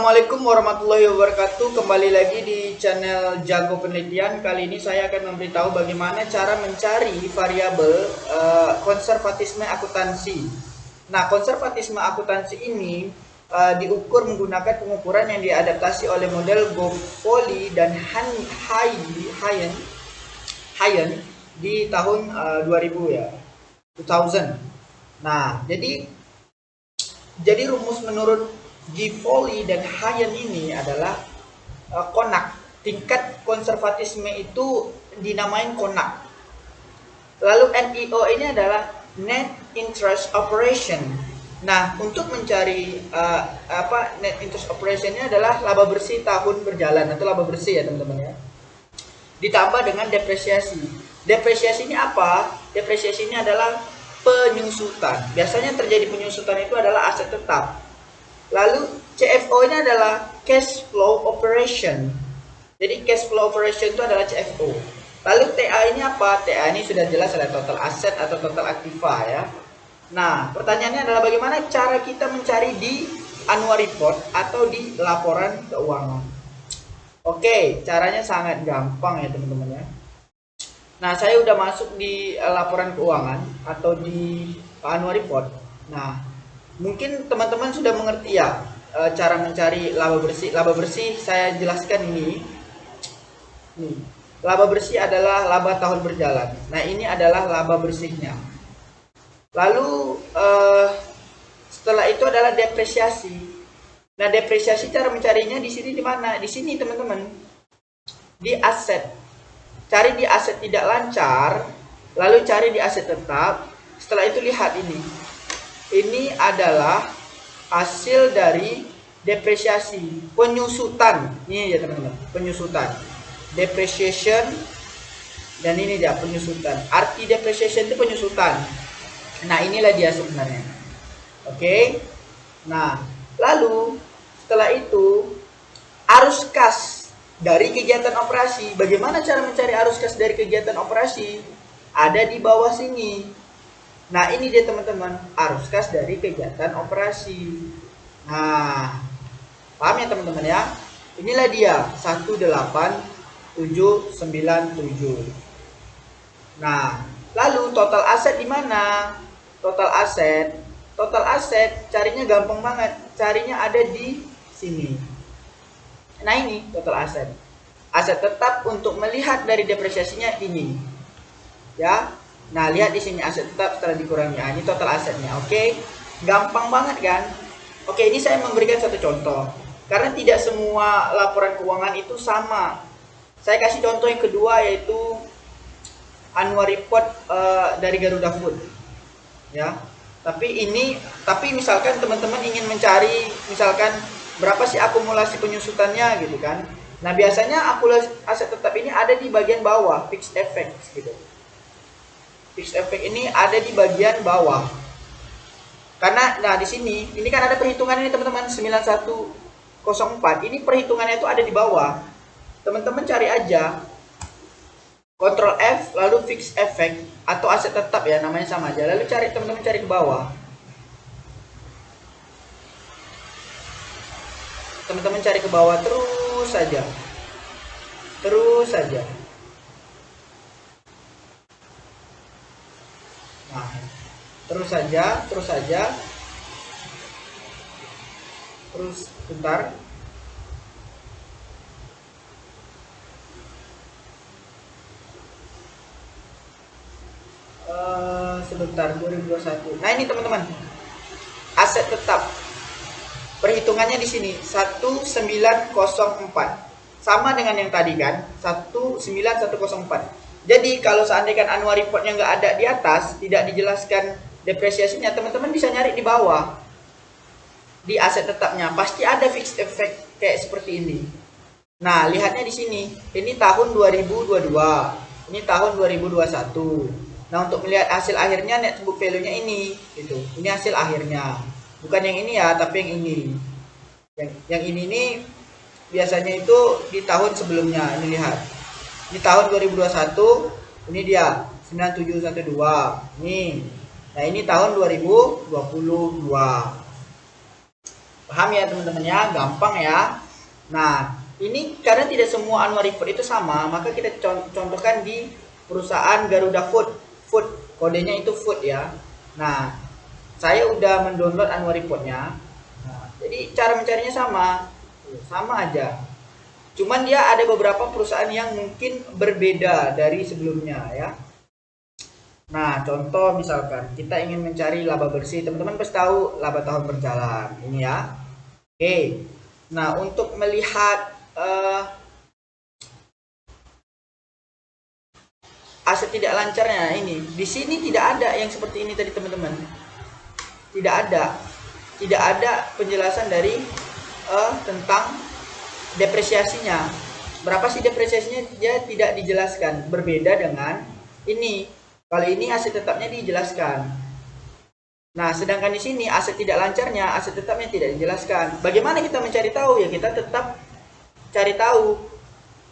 Assalamualaikum warahmatullahi wabarakatuh. Kembali lagi di channel Jago Penelitian. Kali ini saya akan memberitahu bagaimana cara mencari variabel konservatisme akuntansi. Nah, konservatisme akuntansi ini diukur menggunakan pengukuran yang diadaptasi oleh model Goffoli dan Hayen di tahun 2000 ya, 2000. Nah, jadi rumus menurut Goffoli dan Hayen ini adalah konak. Tingkat konservatisme itu dinamain konak. Lalu NIO ini adalah net interest operation. Nah, untuk mencari net interest operation ini adalah laba bersih tahun berjalan atau laba bersih ya teman-teman ya. Ditambah dengan depresiasi. Depresiasi ini apa? Depresiasi ini adalah penyusutan. Biasanya terjadi penyusutan itu adalah aset tetap. Lalu CFO ini adalah cash flow operation. Jadi cash flow operation itu adalah CFO. Lalu TA ini apa? TA ini sudah jelas adalah total aset atau total aktiva ya. Nah, pertanyaannya adalah bagaimana cara kita mencari di annual report atau di laporan keuangan. Oke, caranya sangat gampang ya teman-teman ya. Nah, saya udah masuk di laporan keuangan atau di annual report. Nah, mungkin teman-teman sudah mengerti ya cara mencari laba bersih. Laba bersih saya jelaskan ini. Nih, laba bersih adalah laba tahun berjalan. Nah, ini adalah laba bersihnya. Lalu setelah itu adalah depresiasi. Nah, depresiasi cara mencarinya di sini di mana? Di sini teman-teman. Di aset. Cari di aset tidak lancar, lalu cari di aset tetap. Setelah itu lihat ini. Ini adalah hasil dari depresiasi, penyusutan. Ini ya teman-teman, penyusutan. Depreciation dan ini dia penyusutan. Arti depreciation itu penyusutan. Nah, inilah dia sebenarnya. Oke. Nah, lalu setelah itu arus kas dari kegiatan operasi. Bagaimana cara mencari arus kas dari kegiatan operasi? Ada di bawah sini. Nah, ini dia teman-teman, arus kas dari kegiatan operasi. Nah, paham ya teman-teman ya? Inilah dia 18797. Nah, lalu total aset di mana? Total aset carinya gampang banget. Carinya ada di sini. Nah, ini total aset. Aset tetap untuk melihat dari depresiasinya ini. Ya. Nah, lihat di sini aset tetap setelah dikurangi. Nah, ini total asetnya. Oke. Gampang banget kan? Oke, ini saya memberikan satu contoh. Karena tidak semua laporan keuangan itu sama. Saya kasih contoh yang kedua yaitu annual report dari Garuda Food. Ya. Tapi misalkan teman-teman ingin mencari misalkan berapa sih akumulasi penyusutannya gitu kan. Nah, biasanya akumulasi aset tetap ini ada di bagian bawah, fixed effects gitu. Fixed effect ini ada di bagian bawah. Karena nah di sini, ini kan ada perhitungan ini teman-teman 9104. Ini perhitungannya itu ada di bawah. Teman-teman cari aja Ctrl F lalu fixed effect atau aset tetap ya, namanya sama aja. Lalu teman-teman cari ke bawah. Teman-teman cari ke bawah terus saja. Terus saja. Nah, terus saja. Terus bentar. Sebentar 2021. Nah, ini teman-teman. Aset tetap. Perhitungannya di sini 1904. Sama dengan yang tadi kan? 19104. Jadi kalau seandainya annual reportnya nggak ada di atas, tidak dijelaskan depresiasinya, teman-teman bisa nyari di bawah. Di aset tetapnya pasti ada fixed effect kayak seperti ini. Nah, lihatnya di sini. Ini tahun 2022. Ini tahun 2021. Nah, untuk melihat hasil akhirnya net book value-nya ini gitu. Ini hasil akhirnya. Bukan yang ini ya, tapi yang ini. Yang ini nih biasanya itu di tahun sebelumnya. Ini lihat. Di tahun 2021 ini dia 9712 nih. Nah, ini tahun 2022. Paham ya teman-teman ya, gampang ya. Nah, ini karena tidak semua annual report itu sama, maka kita contohkan di perusahaan Garuda Food. Food, kodenya itu food ya. Nah, saya udah mendownload annual reportnya. Nah, jadi cara mencarinya sama aja. Cuman dia ada beberapa perusahaan yang mungkin berbeda dari sebelumnya ya. Nah, contoh misalkan kita ingin mencari laba bersih, teman-teman pasti tahu laba tahun berjalan ini ya. Oke. Nah, untuk melihat aset tidak lancarnya ini, di sini tidak ada yang seperti ini tadi teman-teman. Tidak ada. Tidak ada penjelasan dari tentang depresiasinya. Berapa sih depresiasinya? Dia tidak dijelaskan. Berbeda dengan ini. Kali ini aset tetapnya dijelaskan. Nah, sedangkan di sini aset tidak lancarnya, aset tetapnya tidak dijelaskan. Bagaimana kita mencari tahu? Ya kita tetap cari tahu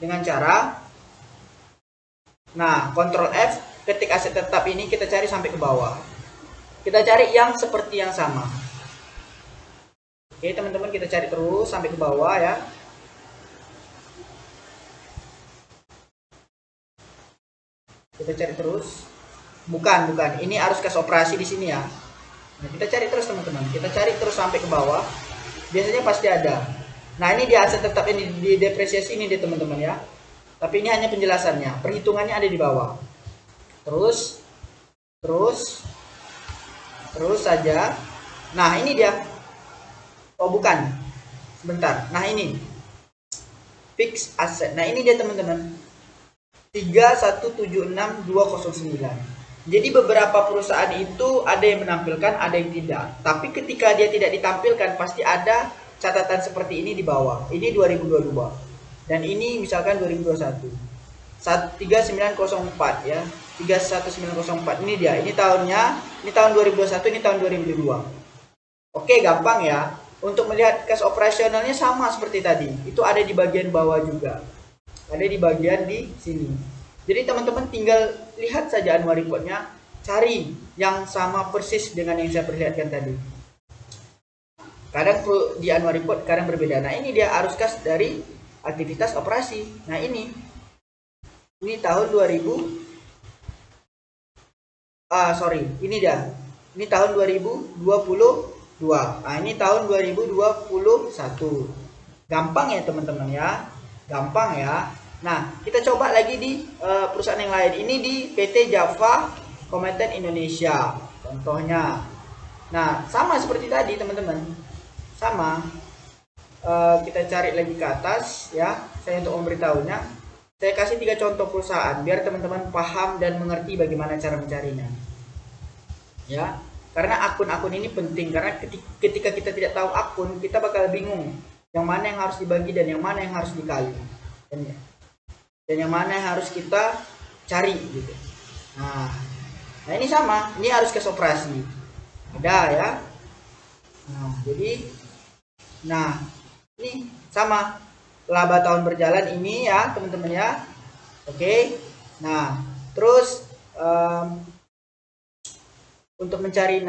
dengan cara, nah, Ctrl F, ketik aset tetap ini kita cari sampai ke bawah. Kita cari yang seperti yang sama. Oke, teman-teman, kita cari terus sampai ke bawah ya. Kita cari terus. Bukan. Ini arus kas operasi di sini ya. Nah, kita cari terus teman-teman. Kita cari terus sampai ke bawah. Biasanya pasti ada. Nah, ini di aset tetap ini di depresiasi ini deh teman-teman ya. Tapi ini hanya penjelasannya. Perhitungannya ada di bawah. Terus saja. Nah, ini dia. Oh, bukan. Sebentar. Nah, ini. Fix asset. Nah, ini dia teman-teman. 3176209. Jadi beberapa perusahaan itu ada yang menampilkan, ada yang tidak. Tapi ketika dia tidak ditampilkan, pasti ada catatan seperti ini di bawah. Ini 2022. Dan ini misalkan 2021. 3904 ya. 31904. Ini dia. Ini tahunnya, ini tahun 2021, ini tahun 2022. Oke, gampang ya. Untuk melihat kas operasionalnya sama seperti tadi. Itu ada di bagian bawah juga. Ada di bagian di sini. Jadi teman-teman tinggal lihat saja annual report-nya, cari yang sama persis dengan yang saya perlihatkan tadi. Kadang di annual report kadang berbeda. Nah, ini dia arus kas dari aktivitas operasi. Nah, ini tahun 2000 ini dia. Ini tahun 2022. Nah, ini tahun 2021. Gampang ya teman-teman ya. Gampang ya. Nah, kita coba lagi di perusahaan yang lain. Ini di PT Java Kometan Indonesia. Contohnya. Nah, sama seperti tadi teman-teman. Sama. Kita cari lagi ke atas ya. Saya untuk memberitahunya. Saya kasih 3 contoh perusahaan biar teman-teman paham dan mengerti bagaimana cara mencarinya. Ya. Karena akun-akun ini penting karena ketika kita tidak tahu akun, kita bakal bingung yang mana yang harus dibagi dan yang mana yang harus dikali. Dan yang mana yang harus kita cari gitu. Nah ini sama, ini harus ke operasi. Ada ya. Nah, jadi ini sama laba tahun berjalan ini ya, teman-teman ya. Oke. Nah, terus untuk mencari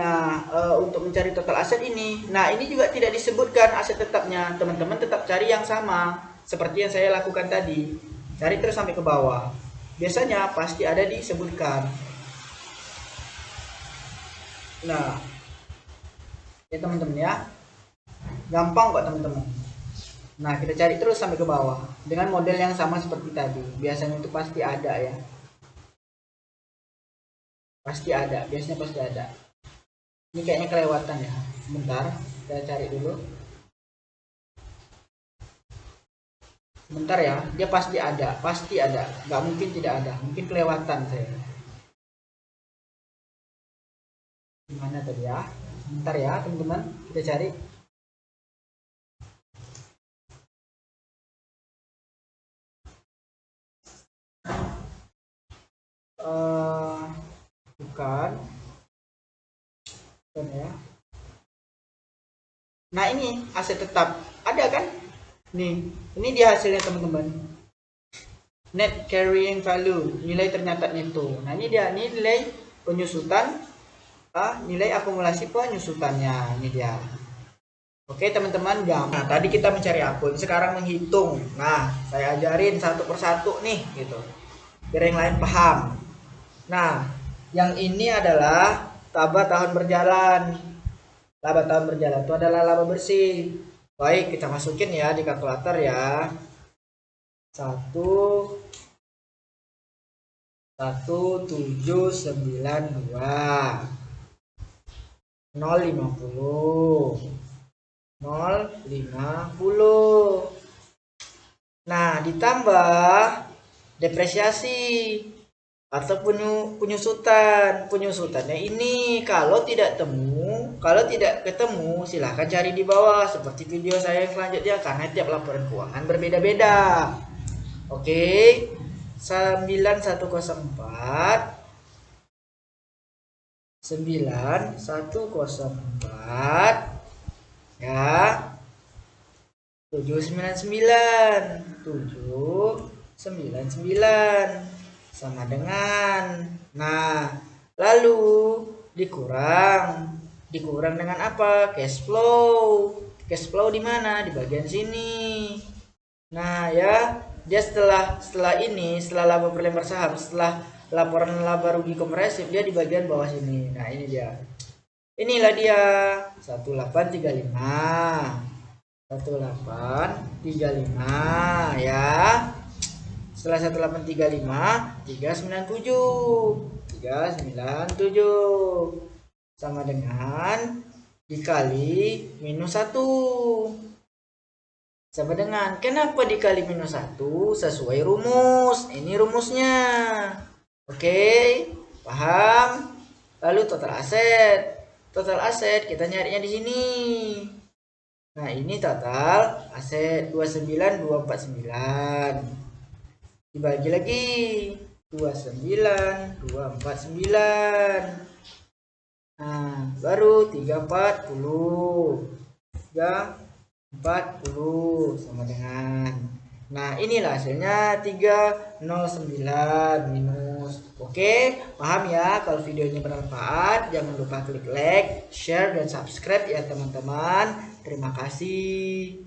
total aset ini. Nah, ini juga tidak disebutkan aset tetapnya. Teman-teman tetap cari yang sama seperti yang saya lakukan tadi. Cari terus sampai ke bawah. Biasanya pasti ada disebutkan. Nah, ya teman-teman ya. Gampang kok teman-teman. Nah, kita cari terus sampai ke bawah dengan model yang sama seperti tadi. Biasanya itu pasti ada ya. Pasti ada, biasanya pasti ada. Ini kayaknya kelewatan ya. Sebentar, saya cari dulu. Bentar ya, dia pasti ada, nggak mungkin tidak ada, mungkin kelewatan saya. Gimana tadi ya? Bentar ya teman-teman, kita cari. Bukan ya. Nah, ini aset tetap ada kan? Nih, ini dia hasilnya teman-teman. Net carrying value, nilai ternyata itu. Nah, ini dia nilai penyusutan, nilai akumulasi penyusutannya. Ini dia. Oke teman-teman, gampang. Nah, tadi kita mencari akun, sekarang menghitung. Nah, saya ajarin satu persatu nih, gitu. Biar yang lain paham. Nah, yang ini adalah laba tahun berjalan. Laba tahun berjalan itu adalah laba bersih. Baik, kita masukin ya di kalkulator ya. 1792 050 050. Nah, ditambah depresiasi atau penyusutan. Penyusutannya ini kalau tidak ketemu silahkan cari di bawah seperti video saya yang selanjutnya karena tiap laporan keuangan berbeda-beda. Oke. 9104 ya 799 sama dengan, nah lalu dikurang dengan apa? Cash flow di mana? Di bagian sini. Nah ya, dia setelah laba per lembar saham, setelah laporan laba rugi komprehensif, dia di bagian bawah sini. Nah ini dia, inilah dia 1835 ya. Setelah 1835 397 sama dengan dikali minus 1 sama dengan, kenapa dikali minus 1? Sesuai rumus. Ini rumusnya. Oke, paham? Lalu total aset kita nyarinya di sini. Nah, ini total aset 29249. Dibagi lagi 29249. Nah, baru 340 sama dengan, nah inilah hasilnya 309 minus. Oke, paham ya? Kalau video ini bermanfaat, jangan lupa klik like, share, dan subscribe ya teman-teman. Terima kasih.